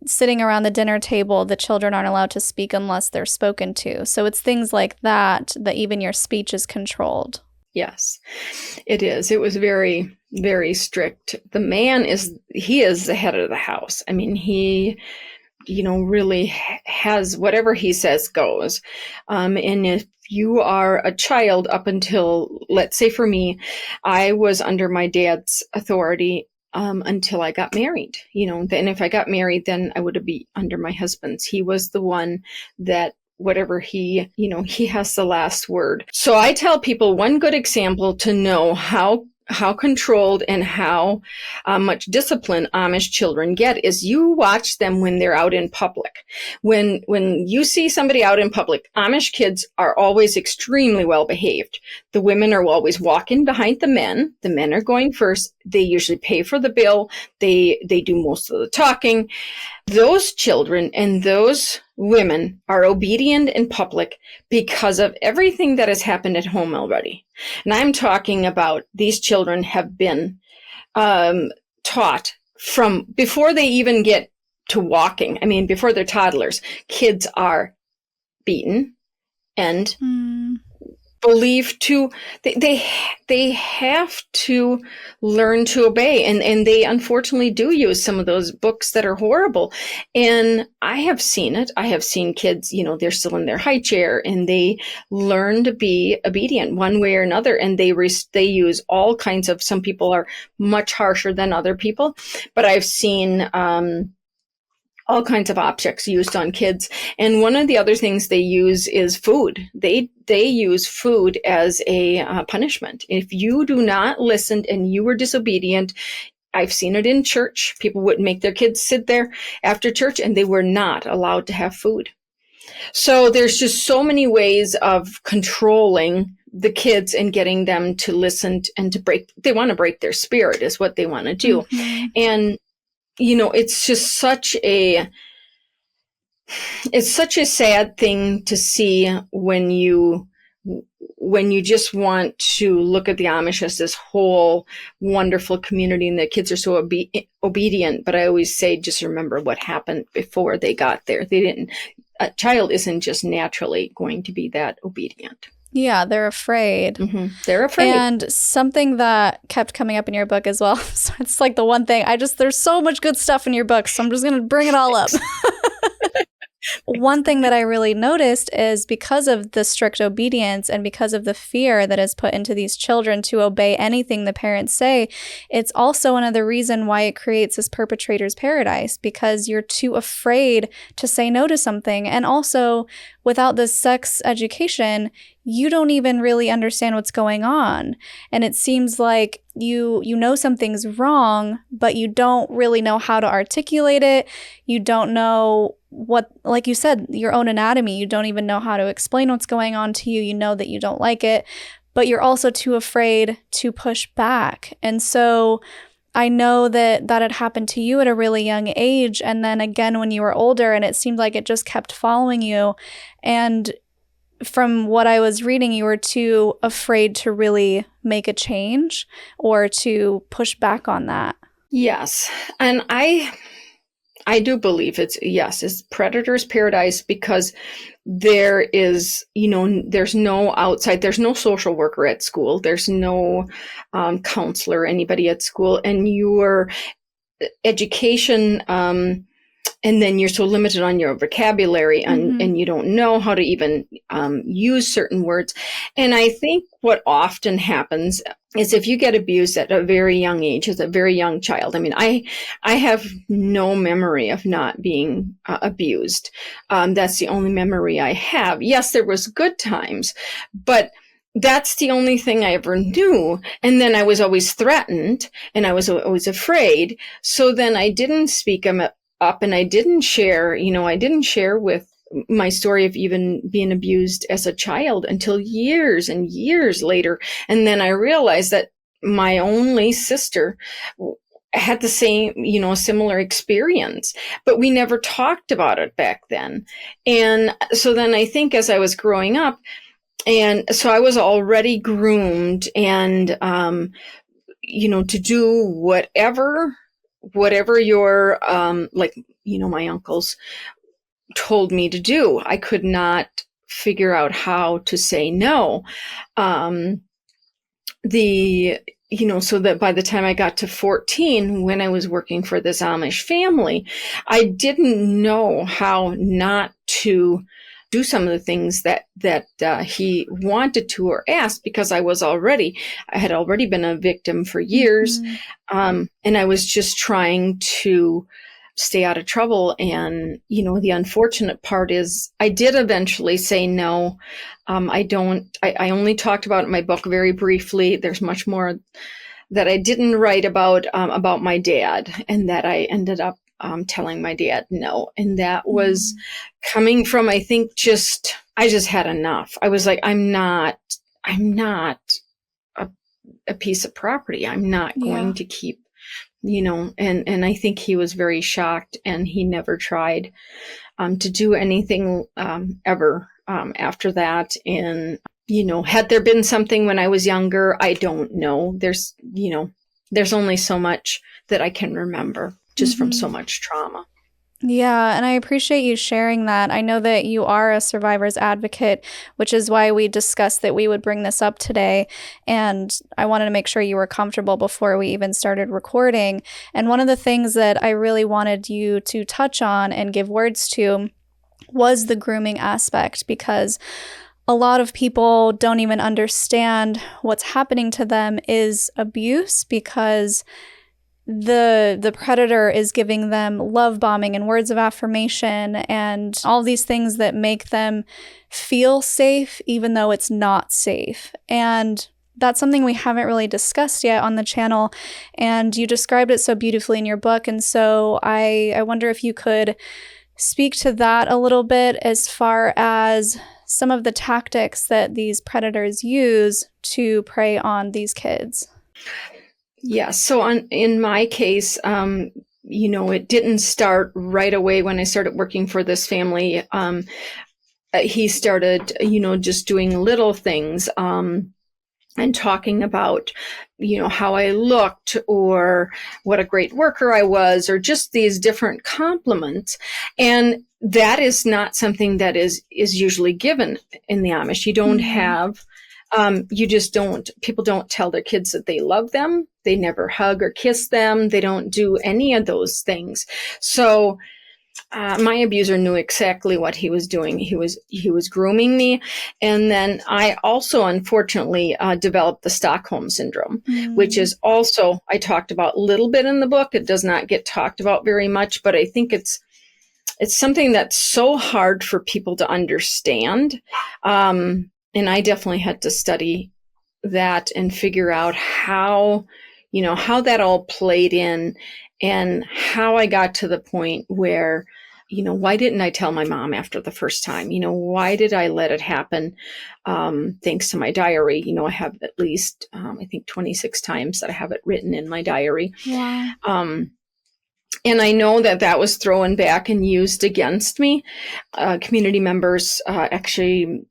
sitting around the dinner table, the children aren't allowed to speak unless they're spoken to. So it's things like that even your speech is controlled. Yes, it is. It was very, very strict. The man he is the head of the house. I mean, he, really has whatever he says goes. And if you are a child up until, let's say for me, I was under my dad's authority until I got married. Then if I got married, then I would be under my husband's. He was the one that whatever he has the last word. So I tell people one good example to know how controlled and how much discipline Amish children get is you watch them when they're out in public. When you see somebody out in public, Amish kids are always extremely well behaved. The women are always walking behind the men. The men are going first. They usually pay for the bill. They do most of the talking. Those children and those women are obedient in public because of everything that has happened at home already. And I'm talking about these children have been taught from before they even get to walking. I mean, before they're toddlers, kids are beaten and believed to, they have to learn to obey. And they unfortunately do use some of those books that are horrible. And I have seen it. I have seen kids, they're still in their high chair and they learn to be obedient one way or another. And they use all kinds of, some people are much harsher than other people, but I've seen, all kinds of objects used on kids. And one of the other things they use is food. They use food as a punishment. If you do not listen and you were disobedient, I've seen it in church. People would make their kids sit there after church and they were not allowed to have food. So there's just so many ways of controlling the kids and getting them to listen and they want to break their spirit is what they want to do. Mm-hmm. And it's just such a sad thing to see when you just want to look at the Amish as this whole wonderful community and the kids are so obedient. But I always say, just remember what happened before they got there. A child isn't just naturally going to be that obedient. Yeah, they're afraid. Mm-hmm. They're afraid. And something that kept coming up in your book as well, so it's like the one thing, there's so much good stuff in your book, so I'm just going to bring it all up. One thing that I really noticed is because of the strict obedience and because of the fear that is put into these children to obey anything the parents say, it's also another reason why it creates this perpetrator's paradise, because you're too afraid to say no to something. And also, without this sex education, you don't even really understand what's going on. And it seems like you know something's wrong, but you don't really know how to articulate it. You don't know what, like you said, your own anatomy. You don't even know how to explain what's going on to you. You know that you don't like it, but you're also too afraid to push back. And so I know that had happened to you at a really young age. And then again, when you were older, and it seemed like it just kept following you. And from what I was reading, you were too afraid to really make a change or to push back on that. Yes. And I do believe it's predator's paradise, because there is, there's no outside, there's no social worker at school. There's no counselor, anybody at school, and your education, and then you're so limited on your vocabulary and you don't know how to even use certain words. And I think what often happens is if you get abused at a very young age, as a very young child. I mean, I have no memory of not being abused. That's the only memory I have. Yes, there was good times, but that's the only thing I ever knew. And then I was always threatened and I was always afraid. So then I didn't speak up and I didn't share, with my story of even being abused as a child until years and years later. And then I realized that my only sister had the same, similar experience, but we never talked about it back then. And so then I think as I was growing up, and so I was already groomed and, to do whatever your, my uncles told me to do. I could not figure out how to say no. So that by the time I got to 14, when I was working for this Amish family, I didn't know how not to do some of the things that he wanted to or asked, because I had already been a victim for years. And I was just trying to stay out of trouble. And, the unfortunate part is I did eventually say no. I only talked about it in my book very briefly. There's much more that I didn't write about my dad, and that I ended up telling my dad no. And that was coming from, I think, I just had enough. I was like, I'm not a piece of property. I'm not going to keep, and I think he was very shocked, and he never tried to do anything ever after that. And, had there been something when I was younger, I don't know. There's only so much that I can remember just from so much trauma. Yeah, and I appreciate you sharing that. I know that you are a survivor's advocate, which is why we discussed that we would bring this up today. And I wanted to make sure you were comfortable before we even started recording. And one of the things that I really wanted you to touch on and give words to was the grooming aspect, because a lot of people don't even understand what's happening to them is abuse, because the predator is giving them love bombing and words of affirmation and all these things that make them feel safe, even though it's not safe. And that's something we haven't really discussed yet on the channel. And you described it so beautifully in your book. And so I wonder if you could speak to that a little bit, as far as some of the tactics that these predators use to prey on these kids. Yeah. So in my case, it didn't start right away when I started working for this family. He started, just doing little things, and talking about, how I looked, or what a great worker I was, or just these different compliments. And that is not something that is usually given in the Amish. You don't have, people don't tell their kids that they love them. They never hug or kiss them. They don't do any of those things. So my abuser knew exactly what he was doing. He was grooming me. And then I also, unfortunately, developed the Stockholm syndrome, which is also, I talked about a little bit in the book. It does not get talked about very much, but I think it's something that's so hard for people to understand. And I definitely had to study that and figure out how that all played in, and how I got to the point where, why didn't I tell my mom after the first time? Why did I let it happen? Thanks to my diary, I have at least, I think 26 times that I have it written in my diary. Wow. And I know that was thrown back and used against me. Community members actually,